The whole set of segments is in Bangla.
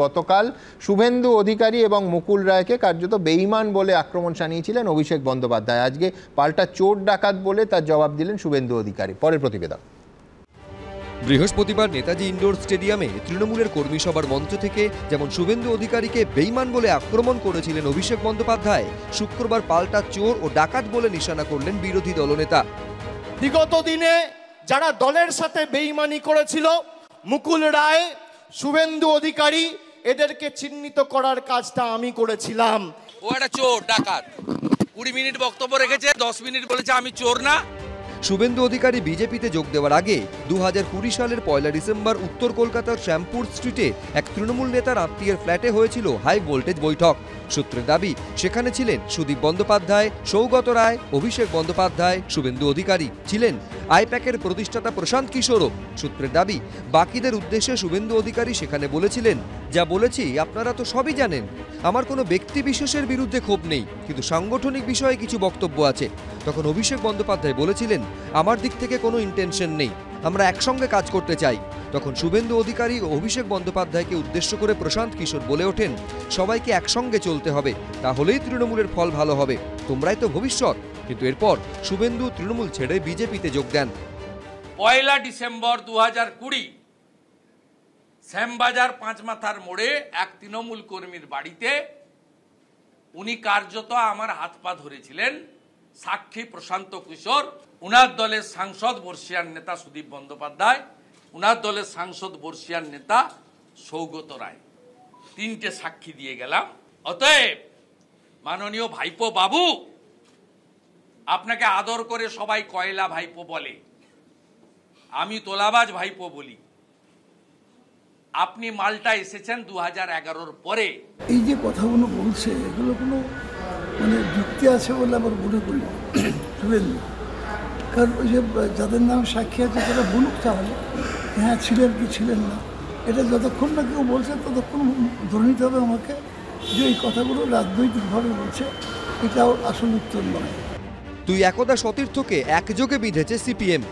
গতকাল শুভেন্দু অধিকারী এবং মুকুল রায়কে কার্যত বেঈমান বলে আক্রমণ শানিয়েছিলেন অভিষেক বন্দ্যোপাধ্যায়। আজকে পাল্টা চোর ডাকাত বলে তার জবাব দিলেন শুভেন্দু অধিকারী। পরের প্রতিবেদন। বৃহস্পতিবার নেতাজি ইন্ডোর স্টেডিয়ামে তৃণমূলের কর্মী সভার মঞ্চ থেকে যেমন শুভেন্দু অধিকারীকে বেঈমান বলে আক্রমণ করেছিলেন অভিষেক বন্দ্যোপাধ্যায়, শুক্রবার পাল্টা চোর ও ডাকাত বলে নিশানা করলেন বিরোধী দলনেতা। বিগত দিনে যারা দলের সাথে বেঈমানি করেছিল, মুকুল রায়, শুভেন্দু অধিকারী, এদেরকে চিহ্নিত করার কাজটা আমি করেছিলাম। ও একটা চোর ডাকাত, 20 মিনিট বক্তব্য রেখেছে, 10 মিনিট বলেছে আমি চোর না। শুভেন্দু অধিকারী বিজেপিতে যোগ দেওয়ার আগে 2020 সালের 1 ডিসেম্বর উত্তর কলকাতার শ্যামপুর স্ট্রিটে এক তৃণমূল নেতার আত্মীয়ের ফ্ল্যাটে হয়েছিল হাই ভোল্টেজ বৈঠক। সূত্রের দাবি সেখানে ছিলেন সুদীপ বন্দ্যোপাধ্যায়, সৌগত রায়, অভিষেক বন্দ্যোপাধ্যায়, শুভেন্দু অধিকারী, ছিলেন আইপ্যাকের প্রতিষ্ঠাতা প্রশান্ত কিশোরও। সূত্রের দাবি বাকিদের উদ্দেশ্যে শুভেন্দু অধিকারী সেখানে বলেছিলেন, যা বলেছি আপনারা তো সবই জানেন, আমার কোনো ব্যক্তি বিশেষের বিরুদ্ধে ক্ষোভ নেই, কিন্তু সাংগঠনিক বিষয়ে কিছু বক্তব্য আছে। তখন অভিষেক বন্দ্যোপাধ্যায় বলেছিলেন, আমার দিক থেকে কোনো ইন্টেনশন নেই, আমরা একসঙ্গে কাজ করতে চাই। তখন শুভেন্দু অধিকারী ও অভিষেক বন্দ্যোপাধ্যায়কে উদ্দেশ্য করে প্রশান্ত কিশোর বলে ওঠেন, সবাইকে একসঙ্গে চলতে হবে, তাহলেই তৃণমূলের ফল ভালো হবে, তোমরাই তো ভবিষ্যৎ। কিন্তু এরপর শুভেন্দু তৃণমূল ছেড়ে বিজেপিতে যোগ দেন। 1 ডিসেম্বর 2020 শ্যামবাজার পাঁচমাথার মোড়ে এক তৃণমূল কর্মীর বাড়িতে উনি কার্যত আমার হাত পা ধরেছিলেন। সাক্ষী প্রশান্ত কিশোর, উনার দলের সাংসদ বর্ষিয়ান নেতা সুদীপ বন্দ্যোপাধ্যায়, উনার দলের সাংসদ বর্ষিয়ান নেতা সৌগত রায়, 3টে সাক্ষী দিয়ে গেলাম। অতএব মাননীয় ভাইপো বাবু, আপনাকে আদর করে সবাই কয়লা ভাইপো বলে, আমি তোলাবাজ ভাইপো বলি। আপনি মালটা এসেছেন 2011-র পরে। এই যে কথাগুলো বলছে এগুলো কোনো মানে যুক্তি আছে বলে আমার মনে করি শুভেন্দু। কারণ ওই যে যাদের নাম সাক্ষী আছে তারা বলুক তাহলে হ্যাঁ ছিলেন কি ছিলেন না, এটা যতক্ষণ না কেউ বলছে ততক্ষণ ধরে নিতে হবে আমাকে যে এই কথাগুলো রাজনৈতিকভাবে বলছে, এটাও আসল উত্তর নয়। তুই একদা সতীর্থকে একযোগে বিঁধেছে সিপিএম।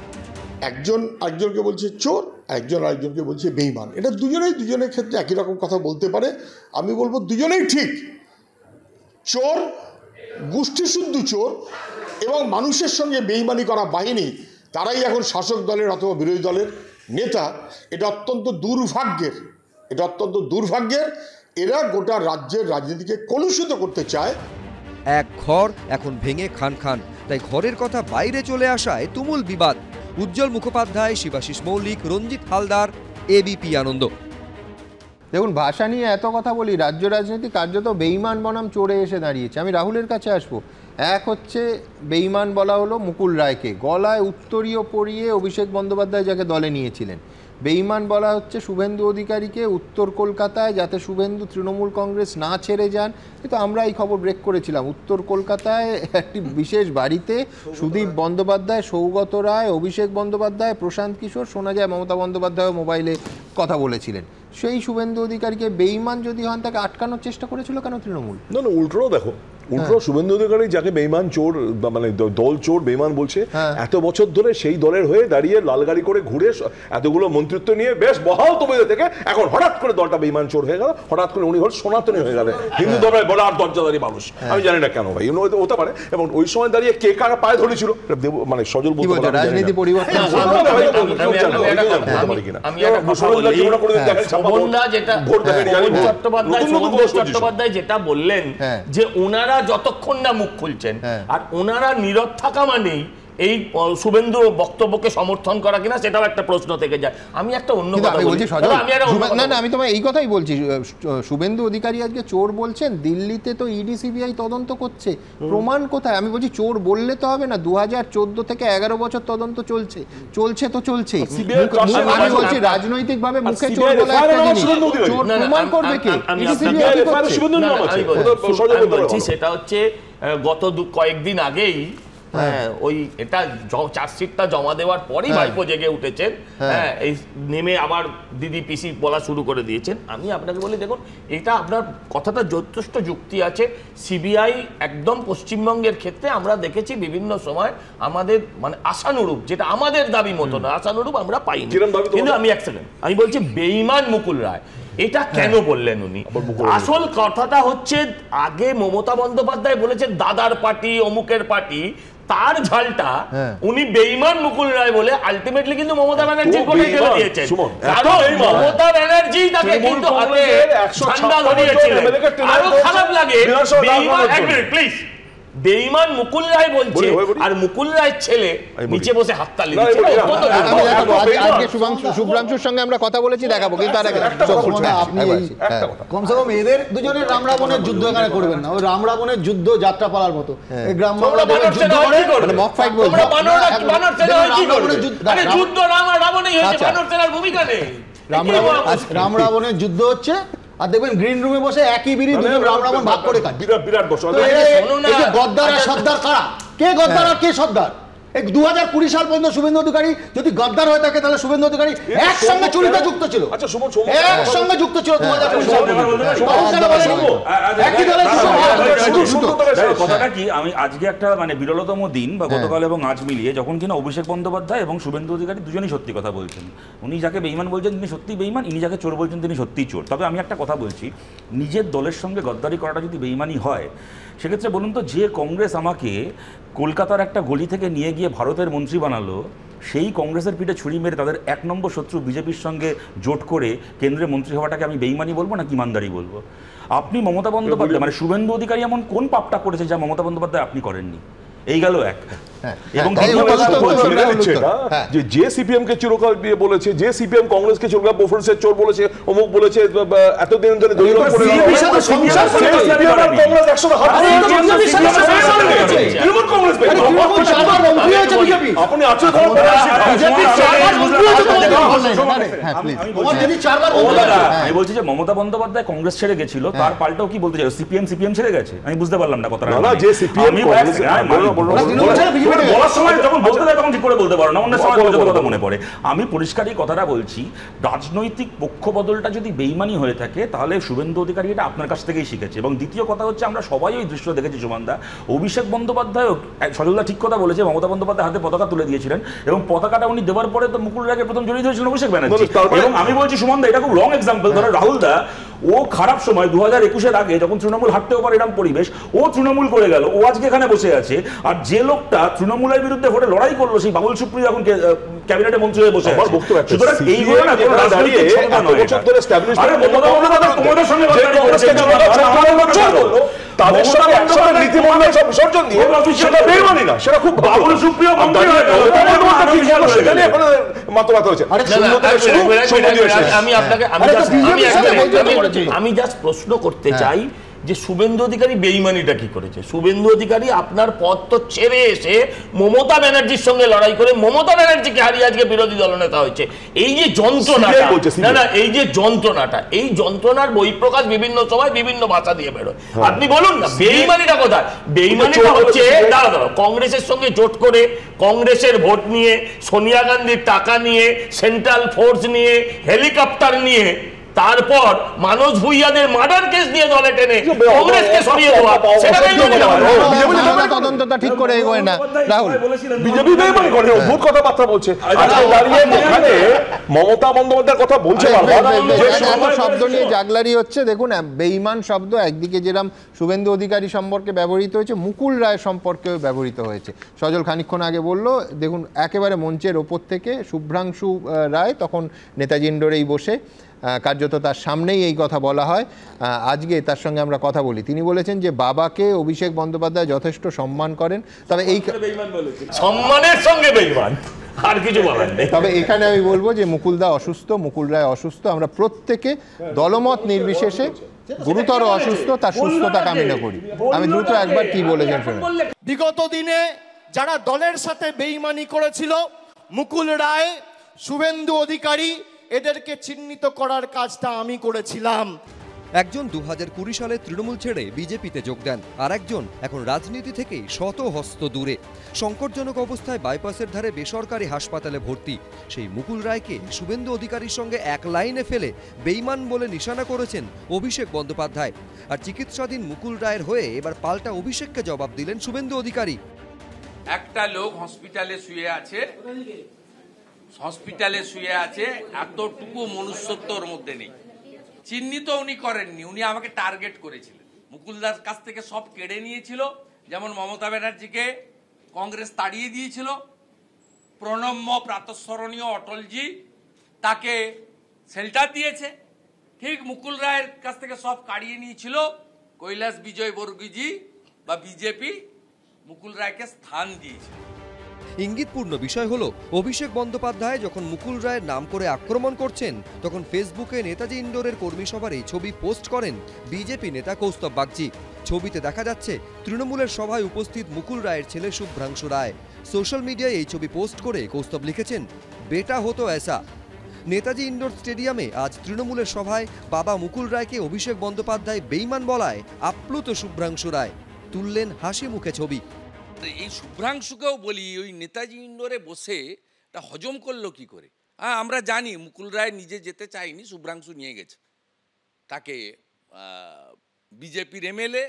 একজন আরেকজনকে বলছে চোর, একজন আরেকজনকে বলছে বেঈমান। এটা দুজনের ক্ষেত্রে একই রকম কথা বলতে পারে। আমি বলবো দুজনেই ঠিক। চোর, গোষ্ঠীশুদ্ধ চোর এবং মানুষের সঙ্গে বেঈমানি করা বাহিনী, তারাই এখন শাসক দলের অথবা বিরোধী দলের নেতা। এটা অত্যন্ত দুর্ভাগ্যের। এরা গোটা রাজ্যের রাজনীতিকে কলুষিত করতে চায়। এক ঘর এখন ভেঙে খান খান, তাই ঘরের কথা বাইরে চলে আসায় তুমুল বিবাদ। উজ্জ্বল মুখোপাধ্যায়, শিবাশিস মৌলিক, রঞ্জিত হালদার, এবিপি আনন্দ। দেখুন, ভাষা নিয়ে এত কথা বলি, রাজ্য রাজনীতি কার্যত বেঈমান বনাম চোরে এসে দাঁড়িয়েছে। আমি রাহুলের কাছে আসবো। এক হচ্ছে বেঈমান বলা হলো মুকুল রায়কে, গলায় উত্তরীয় পরিয়ে অভিষেক বন্দ্যোপাধ্যায় যাকে দলে নিয়েছিলেন। বেঈমান বলা হচ্ছে শুভেন্দু অধিকারীকে উত্তর কলকাতায়, যাতে শুভেন্দু তৃণমূল কংগ্রেস না ছেড়ে যান। কিন্তু আমরা এই খবর ব্রেক করেছিলাম, উত্তর কলকাতায় একটি বিশেষ বাড়িতে সুদীপ বন্দ্যোপাধ্যায়, সৌগত রায়, অভিষেক বন্দ্যোপাধ্যায়, প্রশান্ত কিশোর, শোনা যায় মমতা বন্দ্যোপাধ্যায় মোবাইলে কথা বলেছিলেন। সেই শুভেন্দু অধিকারীকে বেঈমান যদি হন, তাকে আটকানোর চেষ্টা করেছিল কেন তৃণমূল? না, উল্টো দেখো, উল্টো শুভেন্দু অধিকারী যাকে বেঈমান চোর, মানে দল চোর বেঈমান বলছে, এত বছর ধরে সেই দলের হয়ে দাঁড়িয়ে লাল গাড়ি করে ঘুরে এতগুলো মন্ত্রিত্ব নিয়ে বেশ বহাল তবিয়তে থেকে এখন হঠাৎ করে দলটা বেঈমান চোর হয়ে গেল, হঠাৎ করে উনি হল সনাতনী হয়ে গেলেন, হিন্দু ধর্মের বড় আর দরজাদারি মানুষ। আমি জানি না কেন ভাই, হতে পারে। এবং ওই সময় দাঁড়িয়ে কে কার পায়ে ধরেছিল মানে সজল বলতে রাজনীতি পরিবর্তন চট্টোপাধ্যায় যেটা বললেন যে ওনারা যতক্ষণ না মুখ খুলছেন আর ওনারা নীরব থাকা মানেই এই শুভেন্দু বক্তব্যকে সমর্থন করা কিনা সেটাও একটা প্রশ্ন থেকে যায়। আমি একটা অন্য কথা বলছি, আমি তোমায় এই কথাই বলছি। শুভেন্দু অধিকারী আজকে চোর বলছেন, দিল্লিতে তো ইডি সিবিআই তদন্ত করছে, প্রমাণ কোথায়? আমি বলছি চোর বললে তো হবে না, 2014 থেকে 11 বছর তদন্ত চলছে তো চলছে। আমি বলছি রাজনৈতিক ভাবে মুখে চোর বলা একটা জিনিস, চোর প্রমাণ করবে কে? ইডি সিবিআই বলছি সেটা হচ্ছে গত কয়েকদিন আগেই ওই এটা চার্জশিটটা জমা দেওয়ার পরেই ভাইপো জেগে উঠেছেন, এই নেমে আবার দিদি পিসি বলা শুরু করে দিয়েছেন। আমি আপনাকে বলি, দেখুন এটা আপনার কথাটা যথেষ্ট যুক্তি আছে। সিবিআই একদম পশ্চিমবঙ্গের ক্ষেত্রে আমরা দেখেছি বিভিন্ন সময় আমাদের মানে আশানুরূপ, যেটা আমাদের দাবি মতো না, আশানুরূপ আমরা পাইনি। কিন্তু আমি এক সেকেন্ড, আমি বলছি বেঈমান মুকুল রায়, এটা কেন বললেন উনি? আসল কথাটা হচ্ছে আগে মমতা বন্দ্যোপাধ্যায় বলেছেন দাদার পার্টি অমুকের পার্টি, তার ঝালটা উনি বেঈমান মুকুল রায় বলে আলটিমেটলি কিন্তু মমতা ব্যানার্জির কোলে ঠেলে দিয়েছেন। কারণ মমতা ব্যানার্জি তাকে কিন্তু হাতে ঠান্ডা ধরিয়েছিলেন। আরো খারাপ লাগে বেঈমান, এক মিনিট প্লিজ, বেঈমান মুকুল রায় বলছে আর মুকুল রায়ের ছেলে নিচে বসে হাততালি দিচ্ছে। আজকে শুভ্রাংশুর সঙ্গে আমরা কথা বলেছি, দেখাবো, কিন্তু আর আপনি কমসে কম এদের দুজনের রাম রাবণের যুদ্ধ এখানে করবেন না, ওই রাম রাবণের যুদ্ধ যাত্রা পালার মতো এই গ্রাম বাংলা যুদ্ধ করে মক ফাইট বলছে। যুদ্ধ রাম আর রাবণই হয়েছে, বানর সেনার ভূমিকা নেই। রাম রাবণের যুদ্ধ হচ্ছে, আর দেখবেন গ্রিন রুমে বসে একই বিড়ি দুজন রাম রাবণ ভাগ করে খায়। বিরাট বসে গদ্দার আর সর্দার কারা? কে গদ্দার আর কে সর্দার? 2020 সাল পর্যন্ত শুভেন্দু অধিকারী যদি গদ্দার হয়ে থাকে, তাহলে শুভেন্দু অধিকারী একসঙ্গে চুরিতে যুক্ত ছিল, একসঙ্গে যুক্ত ছিল 2020 সাল কথাটা কি, আমি আজকে একটা মানে বিরলতম দিন বা গতকাল এবং আজ মিলিয়ে যখন কিনা অভিষেক বন্দ্যোপাধ্যায় এবং শুভেন্দু অধিকারী দুজনই সত্যি কথা বলছেন। উনি যাকে বেঈমান বলছেন তিনি সত্যিই বেঈমান, ইনি যাকে চোর বলছেন তিনি সত্যিই চোর। তবে আমি একটা কথা বলছি, নিজের দলের সঙ্গে গদ্দারি করাটা যদি বেঈমানি হয়, সেক্ষেত্রে বলুন তো, যে কংগ্রেস আমাকে কলকাতার একটা গলি থেকে নিয়ে গিয়ে ভারতের মন্ত্রী বানালো, সেই কংগ্রেসের পিঠে ছুরি মেরে তাদের 1 নম্বর শত্রু বিজেপির সঙ্গে জোট করে কেন্দ্রে মন্ত্রী হওয়াটাকে আমি বেঈমানি বলবো না ইমানদারি বলবো? আপনি মমতা বন্দ্যোপাধ্যায় মানে শুভেন্দু অধিকারী এমন কোন পাপটা করেছে যা মমতা বন্দ্যোপাধ্যায় আপনি করেননি? এই গেল এক। এবং যে সিপিএম কে চিরকাল দিয়ে বলেছে, যে সিপিএম কংগ্রেসকে চিরকাল প্রেফারেন্সের চোর বলেছে, অমুক বলেছে, এতদিন ধরে আমি বলছি যে মমতা বন্দ্যোপাধ্যায় কংগ্রেস ছেড়ে গেছিল, তার পাল্টাও কি বলতে চাই সিপিএম ছেড়ে গেছে? আমি বুঝতে পারলাম না কথাটা। বলার সময় যখন বলতে যায় তখন ঠিক করে বলতে পারো না, অন্য সময় কথা মনে পড়ে। আমি পরিষ্কারই কথাটা বলছি, রাজনৈতিক পক্ষ বদলটা যদি বেইমানি হয়ে থাকে তাহলে শুভেন্দু অধিকারী এটা আপনার কাছ থেকেই শিখেছে। এবং দ্বিতীয় কথা হচ্ছে, আমরা সবাই ওই দৃশ্য দেখেছি সুমনদা, অভিষেক বন্দ্যোপাধ্যায় সজলদা ঠিক কথা বলেছে, মমতা বন্দ্যোপাধ্যায় হাতে পতাকা তুলে দিয়েছিলেন এবং পতাকাটা উনি দেওয়ার পরে তো মুকুল রায়কে প্রথম জড়িয়ে ধরেছিলেন অভিষেক ব্যানার্জি। এবং আমি বলছি সুমনদা, এটা খুব রং এক্সাম্পল। ধরো রাহুল দা, ও খারাপ সময় 2021-এর আগে যখন তৃণমূল হাঁটতেও পারে এরকম পরিবেশ, ও তৃণমূল করে গেল, ও আজকে এখানে বসে আছে। আর যে লোকটা তৃণমূলের বিরুদ্ধে ভোটে লড়াই করলো, সেই বাবুল সুপ্রিয় এখন ক্যাবিনেটে মন্ত্রী হয়ে বসে আছে। সুতরাং এই তাদের সঙ্গে নীতিমূল্য সব বিসর্জন দিয়ে সেটা বেইমানি না, সেটা খুব বাবুল সুপ্রিয় মন্ত্রী হয়ে গেল। আমি জাস্ট প্রশ্ন করতে চাই যে শুভেন্দু অধিকারী বেইমানিটা কি করেছে? শুভেন্দু অধিকারী আপনার পদ তো ছেড়ে এসে মমতা ব্যানার্জির সঙ্গে লড়াই করে মমতা ব্যানার্জিকে হারিয়ে আজকে বিরোধী দলনেতা হয়েছে। এই যে যন্ত্রণাটা, এই যে যন্ত্রণাটা, এই যন্ত্রণার বহিঃপ্রকাশ বিভিন্ন সময় বিভিন্ন ভাষা দিয়ে বেরোয়। আপনি বলুন না বেইমানিটা কোথায়? বেইমানিটা হচ্ছে দাঁড়াও, কংগ্রেসের সঙ্গে জোট করে কংগ্রেসের ভোট নিয়ে, সোনিয়া গান্ধীর টাকা নিয়ে, সেন্ট্রাল ফোর্স নিয়ে, হেলিকপ্টার নিয়ে, তারপর মানস ভুইয়াদের মার্ডার কেস দিয়ে দলে টেনে কংগ্রেসকে সরিয়ে দেওয়া, সেটা তদন্তটা ঠিক করে এগোয় না। রাহুল, বিজেপি বেইমানি করে, ভুল কথাবার্তা বলছে। দাঁড়িয়ে এখানে মমতা বন্দ্যোপাধ্যায়ের কথা বলছে, শব্দ নিয়ে জাগলারি হচ্ছে। দেখুন, বেইমান শব্দ একদিকে যেরকম শুভেন্দু অধিকারী সম্পর্কে ব্যবহৃত হয়েছে, মুকুল রায় সম্পর্কেও ব্যবহৃত হয়েছে। সজল খানিকক্ষণ আগে বলল, দেখুন একেবারে মঞ্চের ওপর থেকে শুভ্রাংশু রায় তখন নেতাজি ইন্ডোরেই বসে, কার্যত তার সামনেই এই কথা বলা হয়। আজকে তার সঙ্গে আমরা কথা বলি, তিনি বলেছেন যে বাবাকে অভিষেক বন্দ্যোপাধ্যায় যথেষ্ট সম্মান করেন, তবে এই সম্মানের সঙ্গে বেঈমান, আর কিছু বলার নেই। তবে এখানে আমি বলবো যে মুকুলদা অসুস্থ, মুকুল রায় অসুস্থ, আমরা প্রত্যেকে দলমত নির্বিশেষে গুরুতর অসুস্থ, তার সুস্থতা কামনা করি। আমি দ্রুত একবার কি বলেছেন শুনুন। বিগত দিনে যারা দলের সাথে বেঈমানি করেছিল, মুকুল রায়, শুভেন্দু অধিকারী, এদেরকে চিহ্নিত করার কাজটা আমি করেছিলাম। একজন 2020 সালে তৃণমূল ছেড়ে বিজেপিতে যোগ দেন, আর একজন এখন রাজনীতি থেকে শত হস্ত দূরে। সংকটজনক অবস্থায় বাইপাসের ধারে বেসরকারি হাসপাতালে ভর্তি সেই মুকুল রায়কে শুভেন্দু অধিকারীর সঙ্গে এক লাইনে ফেলে বেঈমান বলে নিশানা করেছেন অভিষেক বন্দ্যোপাধ্যায়। আর চিকিৎসাধীন মুকুল রায়ের হয়ে এবার পাল্টা অভিষেককে জবাব দিলেন শুভেন্দু অধিকারী। একটা লোক হসপিটালে শুয়ে আছে, এতটুকু মনুষ্যত্বর মধ্যে নেই। চিহ্নিত উনি করেননি, উনি আমাকে টার্গেট করেছিলেন। মুকুলদার কাছ থেকে সব কেড়ে নিয়েছিল, যেমন মমতা ব্যানার্জিকে কংগ্রেস তাড়িয়ে দিয়েছিল, প্রণম্য প্রাতঃস্মরণীয় অটলজি তাকে শেল্টার দিয়েছে, ঠিক মুকুল রায়ের কাছ থেকে সব কাড়িয়ে নিয়েছিল কৈলাস বিজয়বর্গীজি বা বিজেপি, মুকুল রায়কে স্থান দিয়েছিল। ইঙ্গিতপূর্ণ বিষয় হলো অভিষেক বন্দ্যোপাধ্যায় যখন মুকুল রায়ের নাম করে আক্রমণ করছেন, তখন ফেসবুকে নেতাজি ইন্ডোরের কর্মী সভার এই ছবি পোস্ট করেন বিজেপি নেতা কৌস্তব বাগচি। ছবিতে দেখা যাচ্ছে তৃণমূলের সভায় উপস্থিত মুকুল রায়ের ছেলে শুভ্রাংশু রায়। সোশ্যাল মিডিয়ায় এই ছবি পোস্ট করে কৌস্তব লিখেছেন, বেটা হতো এসা। নেতাজি ইন্ডোর স্টেডিয়ামে আজ তৃণমূলের সভায় বাবা মুকুল রায়কে অভিষেক বন্দ্যোপাধ্যায় বেইমান বলায় আপ্লুত শুভ্রাংশু রায়। তুললেন হাসি মুখে ছবি। এই শুভ্রাংশুকেও বলি, ওই নেতাজি ইন্ডোরে বসে তা হজম করলো কি করে? আমরা জানি মুকুল রায় নিজে যেতে চায়নি, শুভ্রাংশু নিয়ে গেছে তাকে, বিজেপির এমএলএ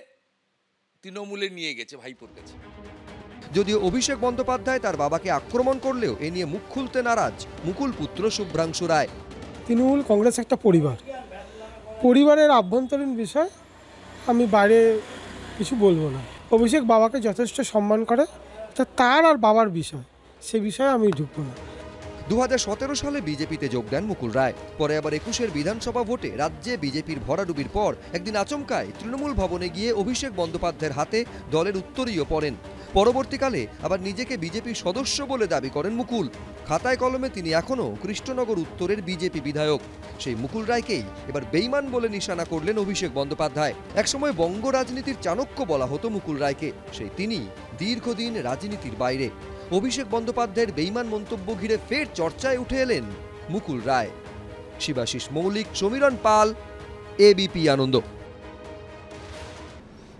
তৃণমূলে নিয়ে গেছে ভাইপোর কাছে। যদিও অভিষেক বন্দ্যোপাধ্যায় তার বাবাকে আক্রমণ করলেও এ নিয়ে মুখ খুলতে নারাজ মুকুল পুত্র শুভ্রাংশু রায়। তৃণমূল কংগ্রেস একটা পরিবার, পরিবারের আভ্যন্তরীণ বিষয় আমি বাইরে কিছু বলবো না। অভিষেক বাবাকে যথেষ্ট সম্মান করে, তার আর বাবার বিষয়, সে বিষয়ে আমি ঢুকবো না। 2017 সালে বিজেপিতে যোগ দেন মুকুল রায়। পরে আবার 21-এর বিধানসভা ভোটে রাজ্যে বিজেপির ভরাডুবির পর একদিন আচমকায় তৃণমূল ভবনে গিয়ে অভিষেক বন্দ্যোপাধ্যায়ের হাতে দলের উত্তরীয় পড়েন। পরবর্তীকালে আবার নিজেকে বিজেপির সদস্য বলে দাবি করেন মুকুল। খাতায় কলমে তিনি এখনও কৃষ্ণনগর উত্তরের বিজেপি বিধায়ক। সেই মুকুল রায়কেই এবার বেইমান বলে নিশানা করলেন অভিষেক বন্দ্যোপাধ্যায়। একসময় বঙ্গ রাজনীতির চাণক্য বলা হতো মুকুল রায়কে, সেই তিনি দীর্ঘদিন রাজনীতির বাইরে। অভিষেক বন্দ্যোপাধ্যায়ের বেইমান মন্তব্য ঘিরে ফের চর্চায় উঠে এলেন মুকুল রায়। শিবাশিস মৌলিক, সমীরণ পাল, এবিপি আনন্দ।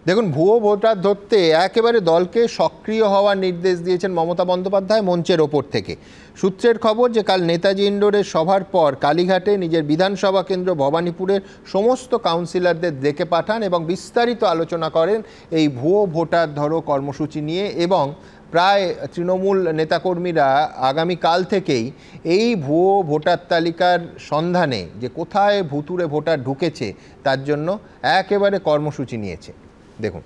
দেখুন, ভুয়ো ভোটার ধরতে একেবারে দলকে সক্রিয় হওয়ার নির্দেশ দিয়েছেন মমতা বন্দ্যোপাধ্যায় মঞ্চের ওপর থেকে। সূত্রের খবর যে কাল নেতাজি ইন্ডোরের সভার পর কালীঘাটে নিজের বিধানসভা কেন্দ্র ভবানীপুরের সমস্ত কাউন্সিলরদের ডেকে পাঠান এবং বিস্তারিত আলোচনা করেন এই ভুয়ো ভোটার ধরো কর্মসূচি নিয়ে। এবং প্রায় তৃণমূল নেতাকর্মীরা আগামীকাল থেকেই এই ভুয়ো ভোটার তালিকার সন্ধানে যে কোথায় ভুতুড়ে ভোটার ঢুকেছে তার জন্য একেবারে কর্মসূচি নিয়েছে। দেখুন,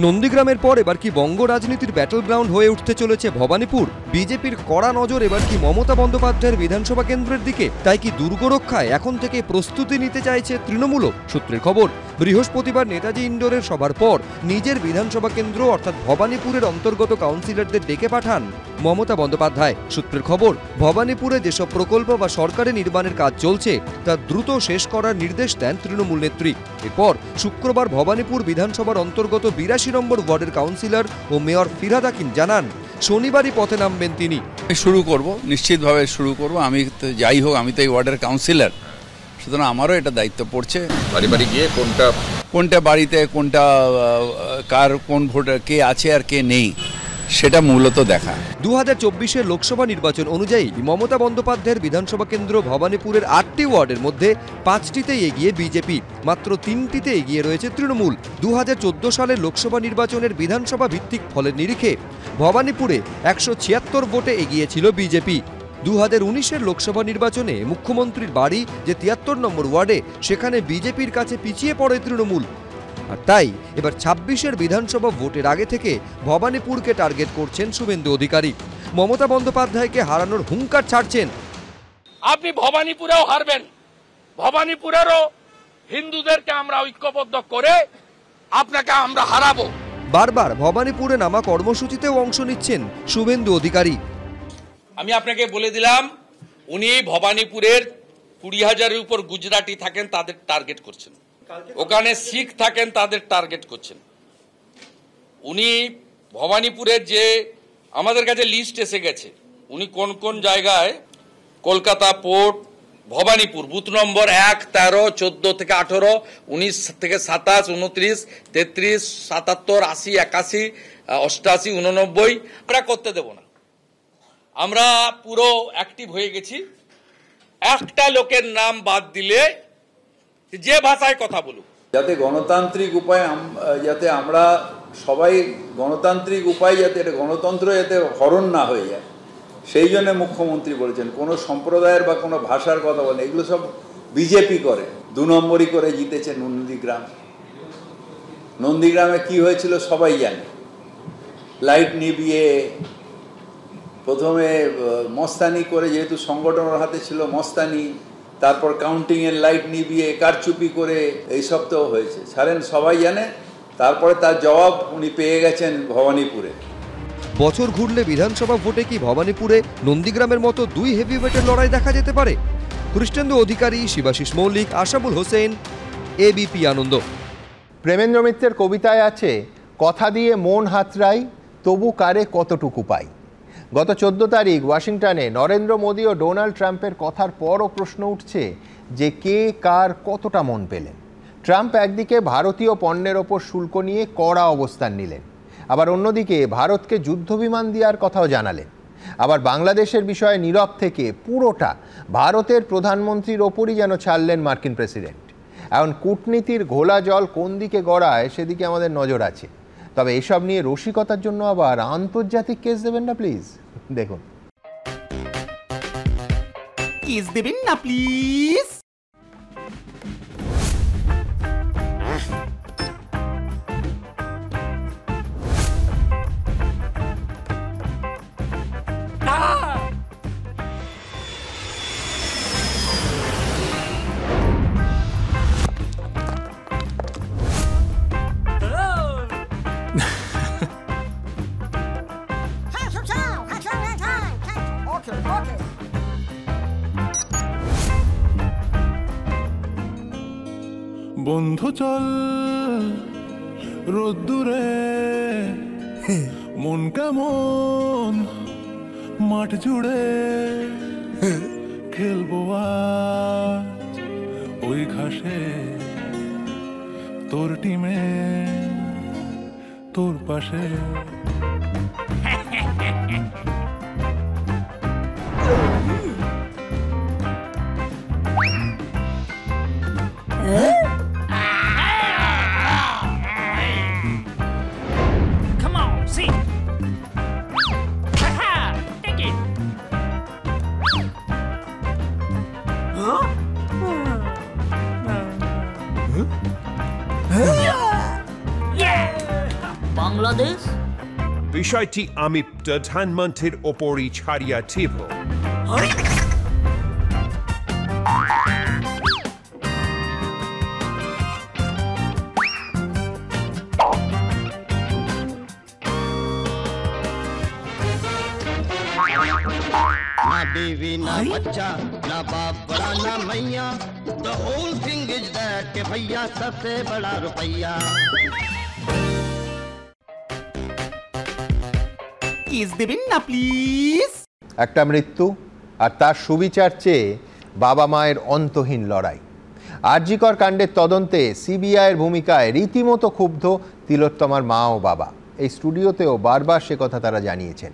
নন্দীগ্রামের পর এবার কি বঙ্গ রাজনীতির ব্যাটল গ্রাউন্ড হয়ে উঠতে চলেছে ভবানীপুর? বিজেপির কড়া নজর এবার কি মমতা বন্দ্যোপাধ্যায়ের বিধানসভা কেন্দ্রের দিকে? তাই কি দুর্গরক্ষায় এখন থেকে প্রস্তুতি নিতে চাইছে তৃণমূলও? সূত্রের খবর, বৃহস্পতিবার নেতাজি ইন্ডোরের সভার পর নিজের বিধানসভা কেন্দ্র অর্থাৎ ভবানীপুরের অন্তর্গত কাউন্সিলরদের ডেকে পাঠান মমতা বন্দ্যোপাধ্যায়। সূত্রের খবর, ভবানীপুরে যেসব প্রকল্প বা সরকারি নির্মাণের কাজ চলছে তা দ্রুত শেষ করার নির্দেশ দেন তৃণমূল নেত্রী। এরপর শুক্রবার ভবানীপুর বিধানসভার অন্তর্গত 82 নম্বর ওয়ার্ডের কাউন্সিলর ও মেয়র ফিরহাদ হাকিম জানান শনিবারই পথে নামবেন তিনি। শুরু করব, নিশ্চিতভাবে শুরু করব। আমি তো যাই হোক, আমি তো এই ওয়ার্ডের কাউন্সিলর, সুতরাং আমারও এটা দায়িত্ব পড়ছে বাড়ি বাড়ি গিয়ে কোনটা বাড়িতে কোনটা কার কোন ভোটার কে আছে আর কে নেই সেটা মূলত দেখা। 2024-এর লোকসভা নির্বাচন অনুযায়ী মমতা বন্দ্যোপাধ্যায়ের বিধানসভা কেন্দ্র ভবানীপুরের 8টি ওয়ার্ডের মধ্যে 5টিতেই এগিয়ে বিজেপি, মাত্র 3টিতে এগিয়ে রয়েছে তৃণমূল। 2014 সালের লোকসভা নির্বাচনের বিধানসভা ভিত্তিক ফলের নিরিখে ভবানীপুরে 176 ভোটে এগিয়েছিল বিজেপি। 2019-এর লোকসভা নির্বাচনে মুখ্যমন্ত্রীর বাড়ি যে 73 নম্বর ওয়ার্ডে, সেখানে বিজেপির কাছে পিছিয়ে পড়ে তৃণমূল। আর তাই এবার 26-এর বিধানসভা ভোটের আগে থেকে ভবানীপুরকে টার্গেট করছেন শুভেন্দু অধিকারী। মমতা বন্দ্যোপাধ্যায়কে হারানোর হুঙ্কার ছাড়ছেন। আপনি ভবানীপুরেও হারবেন, ভবানীপুরেরও হিন্দুদেরকে আমরা ঐক্যবদ্ধ করে আপনাকে আমরা হারাবো। বারবার ভবানীপুরে নামা কর্মসূচিতেও অংশ নিচ্ছেন শুভেন্দু অধিকারী। আমি আপনাকে বলে দিলাম, উনি ভবানীপুরের 20,000-এর উপর গুজরাটি থাকেন, তাদের টার্গেট করছেন। ওখানে শিখ থাকেন, তাদের টার্গেট করছেন। উনি ভবানীপুরের যে আমাদের কাছে লিস্ট এসে গেছে, উনি কোন কোন জায়গায় Kolkata port, Bhawanipur booth number 1, 13, 14 থেকে 18, 19 থেকে 27, 29, 33, 77, 80, 81, 88, 89 আমরা করতে দেব না। আমরা পুরো অ্যাক্টিভ হয়ে গেছি। একটা লোকের নাম বাদ দিলে যে ভাষায় কথা বলুক, যাতে গণতান্ত্রিক উপায়, যাতে আমরা সবাই গণতান্ত্রিক উপায়, যাতে এটা গণতন্ত্র যাতে হরণ না হয়ে যায়, সেই জন্য মুখ্যমন্ত্রী বলেছেন কোনো সম্প্রদায়ের বা কোনো ভাষার কথা বলেন। এগুলো সব বিজেপি করে 2 নম্বরই করে জিতেছে নন্দীগ্রাম। নন্দীগ্রামে কি হয়েছিল সবাই জানে। লাইট নিভিয়ে প্রথমে মস্তানি করে, যেহেতু সংগঠনের হাতে ছিল মস্তানি, তারপর কাউন্টিংয়ের লাইট নিভিয়ে কারচুপি করে এইসব তো হয়েছে, ছাড়েন সবাই জানে। তারপরে তার জবাব উনি পেয়ে গেছেন ভবানীপুরে। বছর ঘুরলে বিধানসভা ভোটে কি ভবানীপুরে নন্দীগ্রামের মতো 2 হেভিওয়েটের লড়াই দেখা যেতে পারে? কৃষ্ণেন্দু অধিকারী, শিবাশিস মৌলিক, আশাবুল হোসেন, এবিপি আনন্দ। প্রেমেন্দ্র মিত্রের কবিতায় আছে, কথা দিয়ে মন হাতড়াই তবু কারে কতটুকু পাই। গত 14 তারিখ ওয়াশিংটনে নরেন্দ্র মোদী ও ডোনাল্ড ট্রাম্পের কথার পরও প্রশ্ন উঠছে যে কে কার কতটা মন পেলেন। ট্রাম্প একদিকে ভারতীয় পণ্যের ওপর শুল্ক নিয়ে কড়া অবস্থান নিলেন, আবার অন্যদিকে ভারতকে যুদ্ধবিমান দেওয়ার কথাও জানালেন। আবার বাংলাদেশের বিষয়ে নীরব থেকে পুরোটা ভারতের প্রধানমন্ত্রীর ওপরই যেন ছাড়লেন মার্কিন প্রেসিডেন্ট। এখন কূটনীতির ঘোলা জল কোন দিকে গড়ায় সেদিকে আমাদের নজর আছে। তবে এসব নিয়ে রসিকতার জন্য আবার আন্তর্জাতিক কেস দেবেন না প্লিজ। দেখুন, কেস দেবেন না প্লিজ। বন্ধু চল রোদ্দুরে, মন কেমন মাঠ জুড়ে, খেলবো আজ ওই ঘাসে, তোর টিমে তোর পাশে। বাংলাদেশ বিষয়টি আমি প্রধানমন্ত্রীর ওপরই ছাড়িয়া দিব। ना बीवी ना बच्चा ना बाप बड़ा ना मैया, the whole thing is that के भैया सबसे बड़ा रुपया। কেস দেবেন না প্লিজ। একটা মৃত্যু আর তার সুবিচার চেয়ে বাবা মায়ের অন্তহীন লড়াই। আরজিকর কাণ্ডের তদন্তে সিবিআইয়ের ভূমিকায় রীতিমতো ক্ষুব্ধ তিলোত্তমার মা ও বাবা। এই স্টুডিওতেও বারবার সে কথা তারা জানিয়েছেন।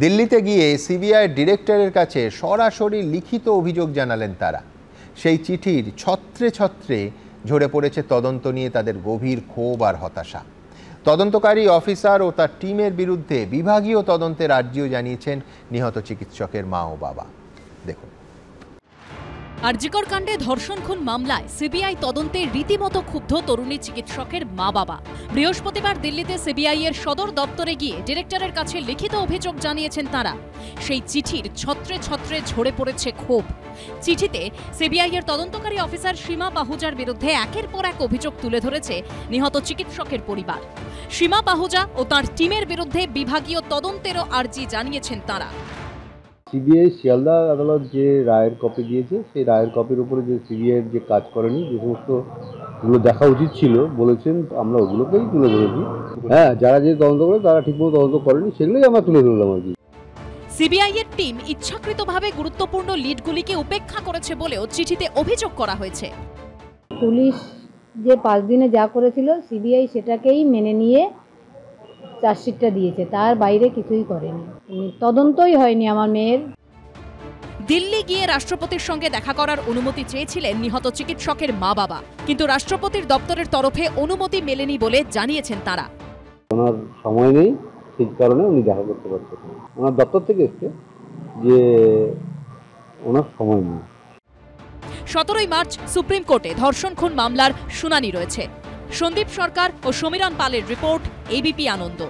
দিল্লিতে গিয়ে সিবিআইয়ের ডিরেক্টরের কাছে সরাসরি লিখিত অভিযোগ জানালেন তারা। সেই চিঠির ছত্রে ছত্রে ঝরে পড়েছে তদন্ত নিয়ে তাদের গভীর ক্ষোভ আর হতাশা। তদন্তকারী অফিসার ও তার টিমের বিরুদ্ধে বিভাগীয় তদন্তের আর্জিও জানিয়েছেন নিহত চিকিৎসকের মা ও বাবা। দেখুন, আরজিকর কাণ্ডে ধর্ষণ খুন মামলায় সিবিআই তদন্তে রীতিমতো ক্ষুব্ধ তরুণী চিকিৎসকের মা বাবা। বৃহস্পতিবার দিল্লিতে সিবিআই এর সদর দপ্তরে গিয়ে ডিরেক্টরের কাছে লিখিত অভিযোগ জানিয়েছেন তারা। সেই চিঠির ছত্রে ছত্রে ঝরে পড়েছে ক্ষোভ। চিঠিতে সিবিআই এর তদন্তকারী অফিসার সীমা পাহুজার বিরুদ্ধে একের পর এক অভিযোগ তুলে ধরেছে নিহত চিকিৎসকের পরিবার। সীমা পাহুজা ও তার টিমের বিরুদ্ধে বিভাগীয় তদন্তেরও আর্জি জানিয়েছেন তারা। সিবিআই শিয়ালদা আদালত যে রায়ের কপি দিয়েছে, সেই রায়ের কপির উপরে যে সিবিআইয়ের যে কাজ করেনি, যে সমস্তগুলো দেখা উচিত ছিল বলেছেন, আমরা ওগুলোকেই তুলে ধরেছি। হ্যাঁ, যারা যে তদন্ত করে তারা ঠিকমতো তদন্ত করেনি, সেগুলোই আমরা তুলে ধরলাম আর কি। সিবিআই এর টিম ইচ্ছাকৃতভাবে গুরুত্বপূর্ণ লিডগুলিকে উপেক্ষা করেছে বলেও চিঠিতে অভিযোগ করা হয়েছে। পুলিশ যে 5 দিনে যা করেছিল সিবিআই সেটাকেই মেনে নিয়ে চার্জশিটটা দিয়েছে, তার বাইরে কিছুই করেনি। তদন্তই হয়নি আমার মেয়ের। দিল্লি গিয়ে রাষ্ট্রপতির সঙ্গে দেখা করার অনুমতি চেয়েছিলেন নিহত চিকিৎসকের মা বাবা, কিন্তু রাষ্ট্রপতির দপ্তরের তরফে অনুমতি মেলেনি বলে জানিয়েছেন তারা। ওনার সময় নেই, সেই কারণে উনি দেখা করতে পারছেন না। ওনার দপ্তর থেকে এসছে যে ওনার সময় নেই। 17ই মার্চ সুপ্রিম কোর্টে ধর্ষণ খুন মামলার শুনানি রয়েছে। সন্দীপ সরকার ও সমীরণ পালের রিপোর্ট, এবিপি আনন্দ।